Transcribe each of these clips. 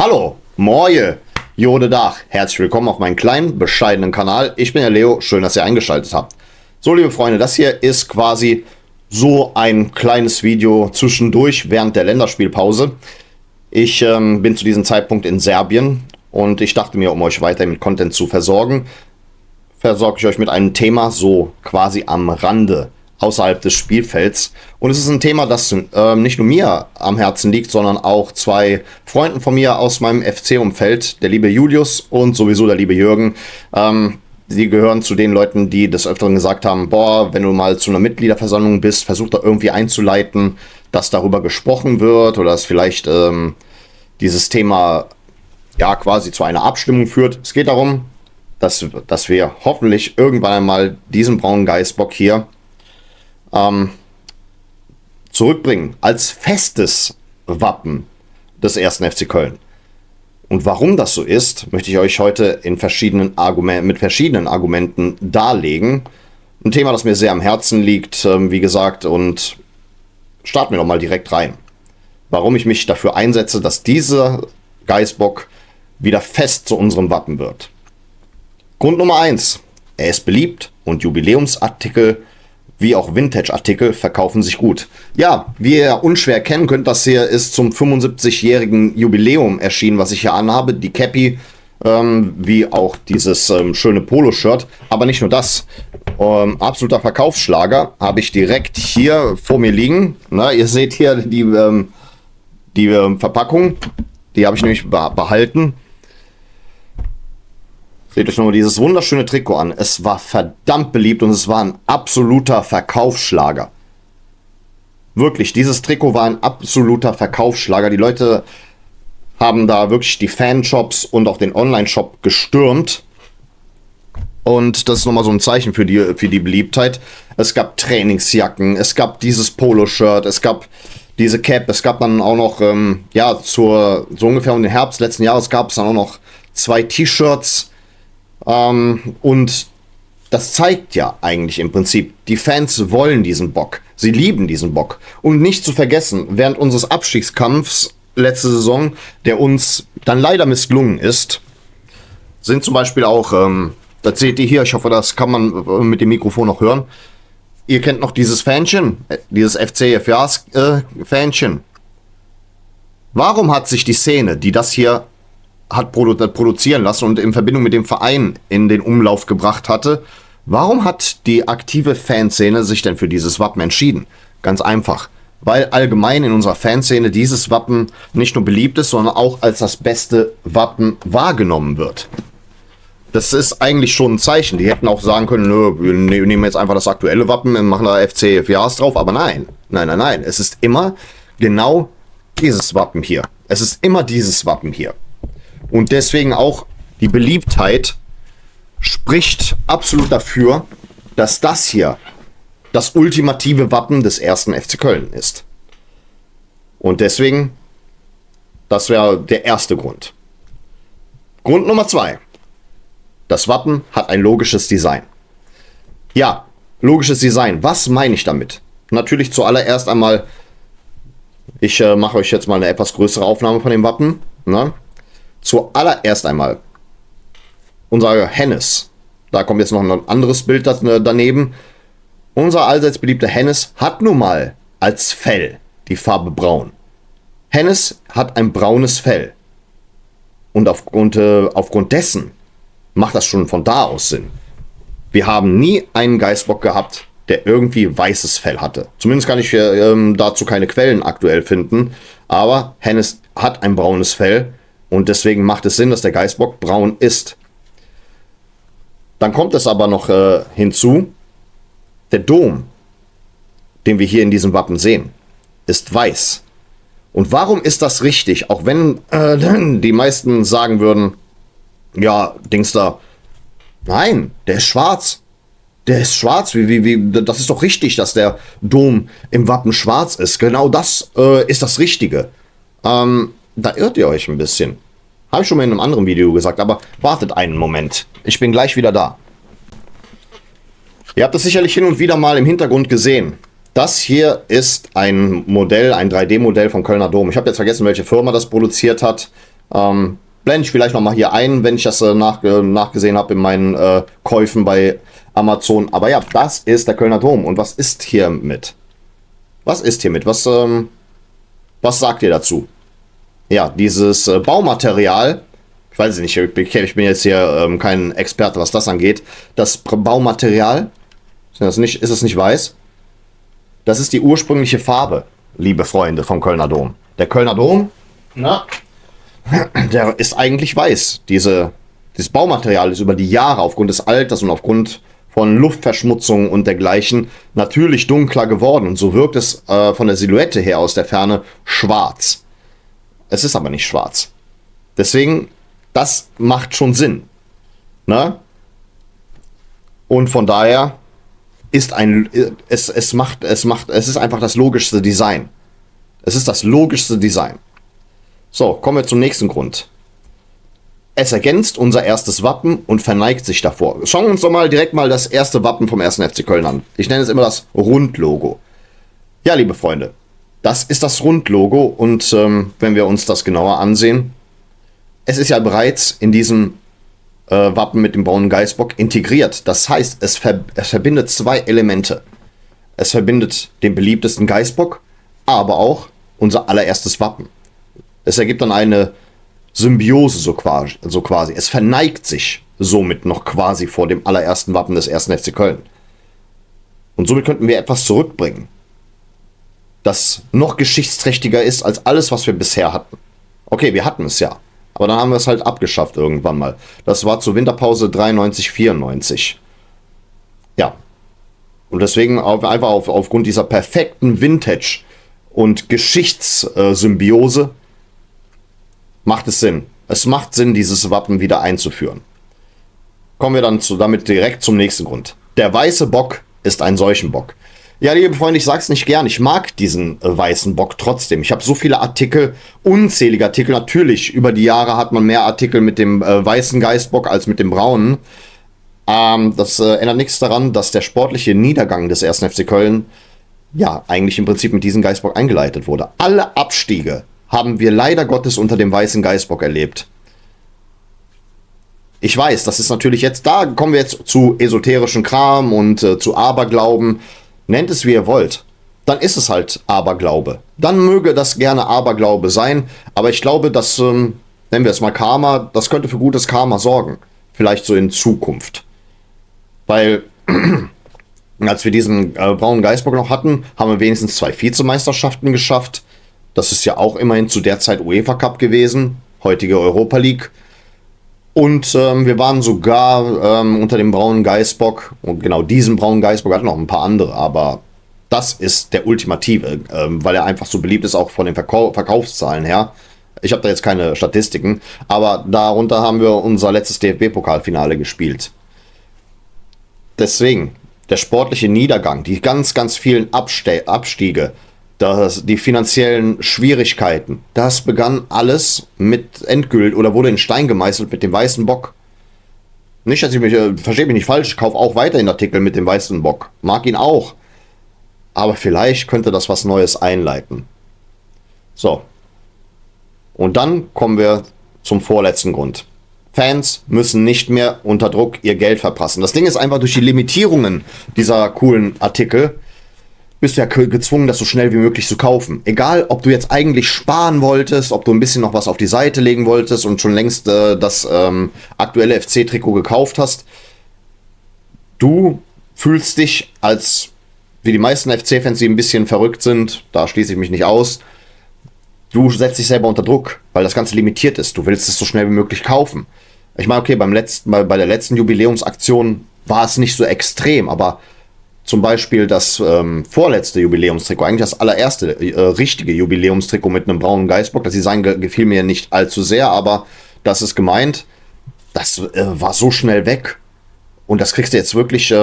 Hallo, Moje, Jode Dach, herzlich willkommen auf meinem kleinen, bescheidenen Kanal. Ich bin der Leo, schön, dass ihr eingeschaltet habt. So, liebe Freunde, das hier ist quasi so ein kleines Video zwischendurch während der Länderspielpause. Ich bin zu diesem Zeitpunkt in Serbien und ich dachte mir, um euch weiter mit Content zu versorge ich euch mit einem Thema so quasi am Rande, außerhalb des Spielfelds. Und es ist ein Thema, das nicht nur mir am Herzen liegt, sondern auch zwei Freunden von mir aus meinem FC-Umfeld, der liebe Julius und sowieso der liebe Jürgen. Sie gehören zu den Leuten, die des Öfteren gesagt haben, boah, wenn du mal zu einer Mitgliederversammlung bist, versuch da irgendwie einzuleiten, dass darüber gesprochen wird oder dass vielleicht dieses Thema ja quasi zu einer Abstimmung führt. Es geht darum, dass wir hoffentlich irgendwann einmal diesen braunen Geißbock hier zurückbringen als festes Wappen des 1. FC Köln. Und warum das so ist, möchte ich euch heute mit verschiedenen Argumenten darlegen. Ein Thema, das mir sehr am Herzen liegt, wie gesagt, und starten wir doch mal direkt rein. Warum ich mich dafür einsetze, dass dieser Geißbock wieder fest zu unserem Wappen wird. Grund Nummer 1. Er ist beliebt und Jubiläumsartikel wie auch Vintage-Artikel verkaufen sich gut. Ja, wie ihr unschwer erkennen könnt, das hier ist zum 75-jährigen Jubiläum erschienen, was ich hier anhabe. Die Cappy, wie auch dieses schöne Polo-Shirt. Aber nicht nur das. Absoluter Verkaufsschlager habe ich direkt hier vor mir liegen. Na, ihr seht hier die Verpackung. Die habe ich nämlich behalten. Seht euch nur dieses wunderschöne Trikot an. Es war verdammt beliebt und es war ein absoluter Verkaufsschlager. Wirklich, dieses Trikot war ein absoluter Verkaufsschlager. Die Leute haben da wirklich die Fanshops und auch den Online-Shop gestürmt. Und das ist nochmal so ein Zeichen für die Beliebtheit. Es gab Trainingsjacken, es gab dieses Polo-Shirt, es gab diese Cap, es gab dann auch noch, so ungefähr um den Herbst letzten Jahres gab es dann auch noch 2 T-Shirts. Und das zeigt ja eigentlich im Prinzip, die Fans wollen diesen Bock. Sie lieben diesen Bock. Und nicht zu vergessen, während unseres Abstiegskampfs letzte Saison, der uns dann leider misslungen ist, sind zum Beispiel auch, das seht ihr hier, ich hoffe, das kann man mit dem Mikrofon noch hören. Ihr kennt noch dieses Fähnchen, dieses FCFJs Fähnchen. Warum hat sich die Szene, die das hier hat produzieren lassen und in Verbindung mit dem Verein in den Umlauf gebracht hatte, warum hat die aktive Fanszene sich denn für dieses Wappen entschieden? Ganz einfach, weil allgemein in unserer Fanszene dieses Wappen nicht nur beliebt ist, sondern auch als das beste Wappen wahrgenommen wird. Das ist eigentlich schon ein Zeichen. Die hätten auch sagen können, nö, wir nehmen jetzt einfach das aktuelle Wappen und machen da FC-FJs drauf, aber nein. Es ist immer genau dieses Wappen hier. Es ist immer dieses Wappen hier. Und deswegen auch die Beliebtheit spricht absolut dafür, dass das hier das ultimative Wappen des 1. FC Köln ist. Und deswegen, das wäre der erste Grund. Grund Nummer 2. Das Wappen hat ein logisches Design. Ja, logisches Design. Was meine ich damit? Natürlich zuallererst einmal, ich mache euch jetzt mal eine etwas größere Aufnahme von dem Wappen. Ne? Zuallererst einmal unser Hennes. Da kommt jetzt noch ein anderes Bild daneben. Unser allseits beliebter Hennes hat nun mal als Fell die Farbe braun. Hennes hat ein braunes Fell. Und aufgrund dessen macht das schon von da aus Sinn. Wir haben nie einen Geißbock gehabt, der irgendwie weißes Fell hatte. Zumindest kann ich dazu keine Quellen aktuell finden. Aber Hennes hat ein braunes Fell. Und deswegen macht es Sinn, dass der Geißbock braun ist. Dann kommt es aber noch hinzu, der Dom, den wir hier in diesem Wappen sehen, ist weiß. Und warum ist das richtig? Auch wenn die meisten sagen würden, ja, Dings da, nein, der ist schwarz. Der ist schwarz, das ist doch richtig, dass der Dom im Wappen schwarz ist. Genau das ist das Richtige. Da irrt ihr euch ein bisschen. Habe ich schon mal in einem anderen Video gesagt, aber wartet einen Moment. Ich bin gleich wieder da. Ihr habt es sicherlich hin und wieder mal im Hintergrund gesehen. Das hier ist ein Modell, ein 3D-Modell vom Kölner Dom. Ich habe jetzt vergessen, welche Firma das produziert hat. Blende ich vielleicht nochmal hier ein, wenn ich das nachgesehen habe in meinen Käufen bei Amazon. Aber ja, das ist der Kölner Dom. Und was ist hiermit? Was ist hiermit? Was sagt ihr dazu? Ja, dieses Baumaterial, ich weiß nicht, ich bin jetzt hier kein Experte, was das angeht. Das Baumaterial, ist es nicht weiß? Das ist die ursprüngliche Farbe, liebe Freunde vom Kölner Dom. Der Kölner Dom, na, der ist eigentlich weiß. Dieses Baumaterial ist über die Jahre aufgrund des Alters und aufgrund von Luftverschmutzung und dergleichen natürlich dunkler geworden. Und so wirkt es von der Silhouette her aus der Ferne schwarz. Es ist aber nicht schwarz. Deswegen, das macht schon Sinn. Ne? Und von daher ist es ist einfach das logischste Design. Es ist das logischste Design. So, kommen wir zum nächsten Grund. Es ergänzt unser erstes Wappen und verneigt sich davor. Schauen wir uns doch mal direkt mal das erste Wappen vom 1. FC Köln an. Ich nenne es immer das Rundlogo. Ja, liebe Freunde, das ist das Rundlogo und wenn wir uns das genauer ansehen, es ist ja bereits in diesem Wappen mit dem braunen Geißbock integriert. Das heißt, es verbindet zwei Elemente. Es verbindet den beliebtesten Geißbock, aber auch unser allererstes Wappen. Es ergibt dann eine Symbiose so quasi. Es verneigt sich somit noch quasi vor dem allerersten Wappen des 1. FC Köln. Und somit könnten wir etwas zurückbringen, das noch geschichtsträchtiger ist als alles, was wir bisher hatten. Okay, wir hatten es ja, aber dann haben wir es halt abgeschafft irgendwann mal. Das war zur Winterpause 93, 94. Ja. Und deswegen einfach aufgrund dieser perfekten Vintage- und Geschichtssymbiose macht es Sinn. Es macht Sinn, dieses Wappen wieder einzuführen. Kommen wir dann damit direkt zum nächsten Grund. Der weiße Bock ist ein Seuchenbock. Ja, liebe Freunde, ich sag's nicht gern. Ich mag diesen weißen Bock trotzdem. Ich habe so viele Artikel, unzählige Artikel. Natürlich, über die Jahre hat man mehr Artikel mit dem weißen Geißbock als mit dem braunen. Das ändert nichts daran, dass der sportliche Niedergang des 1. FC Köln ja eigentlich im Prinzip mit diesem Geißbock eingeleitet wurde. Alle Abstiege haben wir leider Gottes unter dem weißen Geißbock erlebt. Ich weiß, das ist natürlich jetzt, da kommen wir jetzt zu esoterischen Kram und zu Aberglauben. Nennt es wie ihr wollt. Dann ist es halt Aberglaube. Dann möge das gerne Aberglaube sein. Aber ich glaube, dass, nennen wir es mal Karma, das könnte für gutes Karma sorgen. Vielleicht so in Zukunft. Weil, als wir diesen braunen Geißbock noch hatten, haben wir wenigstens 2 Vizemeisterschaften geschafft. Das ist ja auch immerhin zu der Zeit UEFA Cup gewesen, heutige Europa League. Und wir waren sogar unter dem braunen Geißbock, und genau diesen braunen Geißbock hat noch ein paar andere, aber das ist der ultimative, weil er einfach so beliebt ist, auch von den Verkaufszahlen her. Ich habe da jetzt keine Statistiken, aber darunter haben wir unser letztes DFB-Pokalfinale gespielt. Deswegen, der sportliche Niedergang, die ganz, ganz vielen Abstiege, die finanziellen Schwierigkeiten, das begann alles mit endgültig oder wurde in Stein gemeißelt mit dem weißen Bock. Nicht, dass verstehe mich nicht falsch, ich kaufe auch weiterhin Artikel mit dem weißen Bock. Mag ihn auch. Aber vielleicht könnte das was Neues einleiten. So. Und dann kommen wir zum vorletzten Grund. Fans müssen nicht mehr unter Druck ihr Geld verprassen. Das Ding ist einfach, durch die Limitierungen dieser coolen Artikel bist du ja gezwungen, das so schnell wie möglich zu kaufen. Egal, ob du jetzt eigentlich sparen wolltest, ob du ein bisschen noch was auf die Seite legen wolltest und schon längst das aktuelle FC-Trikot gekauft hast. Du fühlst dich als, wie die meisten FC-Fans, die ein bisschen verrückt sind, da schließe ich mich nicht aus, du setzt dich selber unter Druck, weil das Ganze limitiert ist. Du willst es so schnell wie möglich kaufen. Ich meine, okay, bei der letzten Jubiläumsaktion war es nicht so extrem, aber zum Beispiel das vorletzte Jubiläumstrikot, eigentlich das allererste richtige Jubiläumstrikot mit einem braunen Geißbock. Das Design gefiel mir nicht allzu sehr, aber das ist gemeint. Das war so schnell weg. Und das kriegst du jetzt wirklich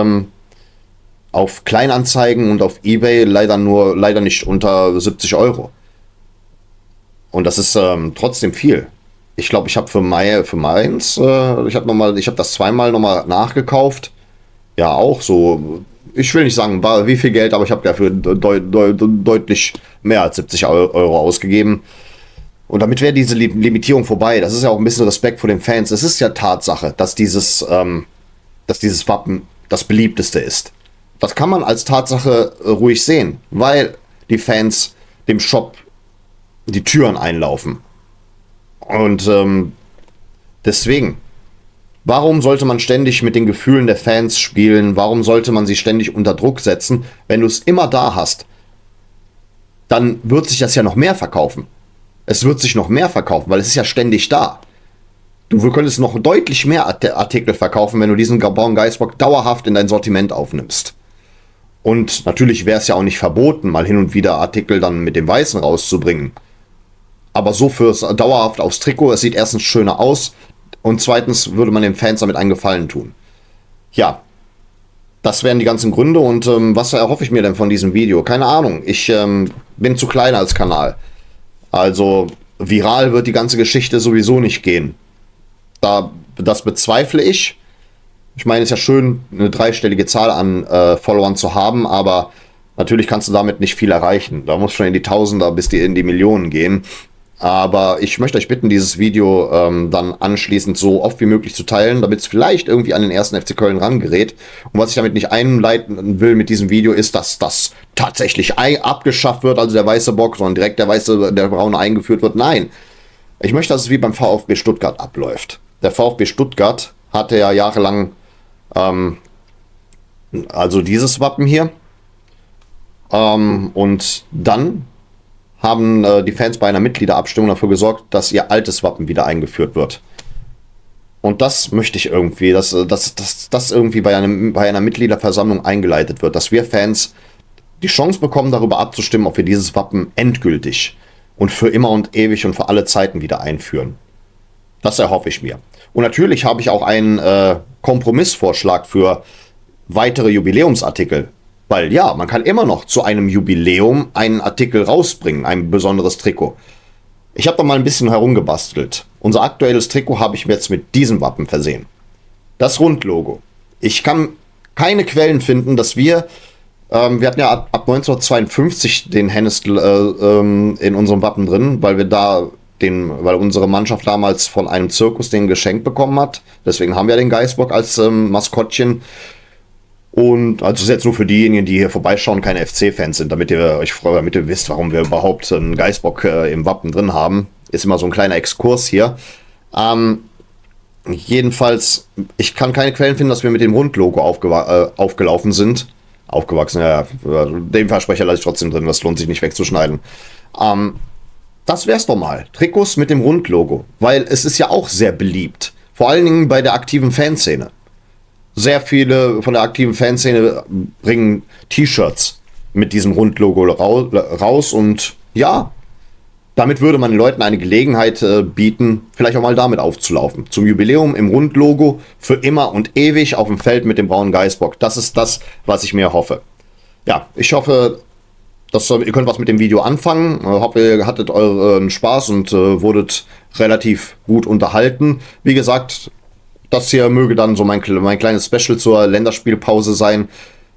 auf Kleinanzeigen und auf eBay leider nicht unter 70 Euro. Und das ist trotzdem viel. Ich glaube, ich habe für meins, ich habe das zweimal nochmal nachgekauft. Ja, auch so. Ich will nicht sagen, wie viel Geld, aber ich habe dafür deutlich mehr als 70 Euro ausgegeben. Und damit wäre diese Limitierung vorbei. Das ist ja auch ein bisschen Respekt vor den Fans. Es ist ja Tatsache, dass dieses Wappen das beliebteste ist. Das kann man als Tatsache ruhig sehen, weil die Fans dem Shop die Türen einlaufen. Und deswegen, warum sollte man ständig mit den Gefühlen der Fans spielen? Warum sollte man sie ständig unter Druck setzen? Wenn du es immer da hast, dann wird sich das ja noch mehr verkaufen. Es wird sich noch mehr verkaufen, weil es ist ja ständig da. Du könntest noch deutlich mehr Artikel verkaufen, wenn du diesen Braun Geissbock dauerhaft in dein Sortiment aufnimmst. Und natürlich wäre es ja auch nicht verboten, mal hin und wieder Artikel dann mit dem Weißen rauszubringen. Aber so fürs dauerhaft aufs Trikot, es sieht erstens schöner aus und zweitens würde man den Fans damit einen Gefallen tun. Ja, das wären die ganzen Gründe und was erhoffe ich mir denn von diesem Video? Keine Ahnung, ich bin zu klein als Kanal. Also viral wird die ganze Geschichte sowieso nicht gehen. Das bezweifle ich. Ich meine, es ist ja schön, eine dreistellige Zahl an Followern zu haben, aber natürlich kannst du damit nicht viel erreichen. Da muss schon in die Tausender bis in die Millionen gehen. Aber ich möchte euch bitten, dieses Video dann anschließend so oft wie möglich zu teilen, damit es vielleicht irgendwie an den ersten FC Köln rangerät. Und was ich damit nicht einleiten will mit diesem Video, ist, dass das tatsächlich abgeschafft wird, also der weiße Bock, sondern direkt der braune eingeführt wird. Nein, ich möchte, dass es wie beim VfB Stuttgart abläuft. Der VfB Stuttgart hatte ja jahrelang also dieses Wappen hier. Und dann haben die Fans bei einer Mitgliederabstimmung dafür gesorgt, dass ihr altes Wappen wieder eingeführt wird. Und das möchte ich irgendwie, dass irgendwie bei einer Mitgliederversammlung eingeleitet wird, dass wir Fans die Chance bekommen, darüber abzustimmen, ob wir dieses Wappen endgültig und für immer und ewig und für alle Zeiten wieder einführen. Das erhoffe ich mir. Und natürlich habe ich auch einen Kompromissvorschlag für weitere Jubiläumsartikel. Weil ja, man kann immer noch zu einem Jubiläum einen Artikel rausbringen, ein besonderes Trikot. Ich habe da mal ein bisschen herumgebastelt. Unser aktuelles Trikot habe ich jetzt mit diesem Wappen versehen. Das Rundlogo. Ich kann keine Quellen finden, dass wir hatten ja ab 1952 den Hennes in unserem Wappen drin, weil weil unsere Mannschaft damals von einem Zirkus den geschenkt bekommen hat. Deswegen haben wir den Geissbock als Maskottchen. Und also das ist jetzt nur für diejenigen, die hier vorbeischauen, keine FC-Fans sind, damit ihr euch freut, damit ihr wisst, warum wir überhaupt einen Geissbock im Wappen drin haben. Ist immer so ein kleiner Exkurs hier. Jedenfalls, ich kann keine Quellen finden, dass wir mit dem Rundlogo aufgelaufen sind. Aufgewachsen, ja. Den Versprecher lasse ich trotzdem drin, das lohnt sich nicht wegzuschneiden. Das wär's doch mal. Trikots mit dem Rundlogo. Weil es ist ja auch sehr beliebt. Vor allen Dingen bei der aktiven Fanszene. Sehr viele von der aktiven Fanszene bringen T-Shirts mit diesem Rundlogo raus und ja, damit würde man den Leuten eine Gelegenheit bieten, vielleicht auch mal damit aufzulaufen. Zum Jubiläum im Rundlogo für immer und ewig auf dem Feld mit dem braunen Geissbock. Das ist das, was ich mir hoffe. Ja, ich hoffe, ihr könnt was mit dem Video anfangen. Ich hoffe, ihr hattet euren Spaß und wurdet relativ gut unterhalten. Wie gesagt, das hier möge dann so mein kleines Special zur Länderspielpause sein.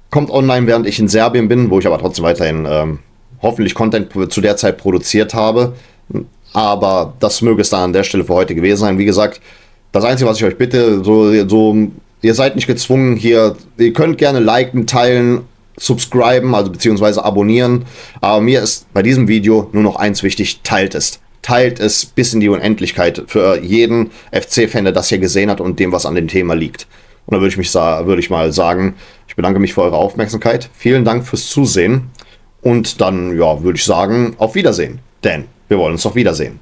Kommt online, während ich in Serbien bin, wo ich aber trotzdem weiterhin hoffentlich Content zu der Zeit produziert habe. Aber das möge es dann an der Stelle für heute gewesen sein. Wie gesagt, das Einzige, was ich euch bitte, ihr seid nicht gezwungen hier, ihr könnt gerne liken, teilen, subscriben, also beziehungsweise abonnieren. Aber mir ist bei diesem Video nur noch eins wichtig, teilt es. Teilt es bis in die Unendlichkeit für jeden FC-Fan, der das hier gesehen hat und dem, was an dem Thema liegt. Und da würde ich mal sagen, ich bedanke mich für eure Aufmerksamkeit. Vielen Dank fürs Zusehen. Und dann, ja, würde ich sagen, auf Wiedersehen. Denn wir wollen uns doch wiedersehen.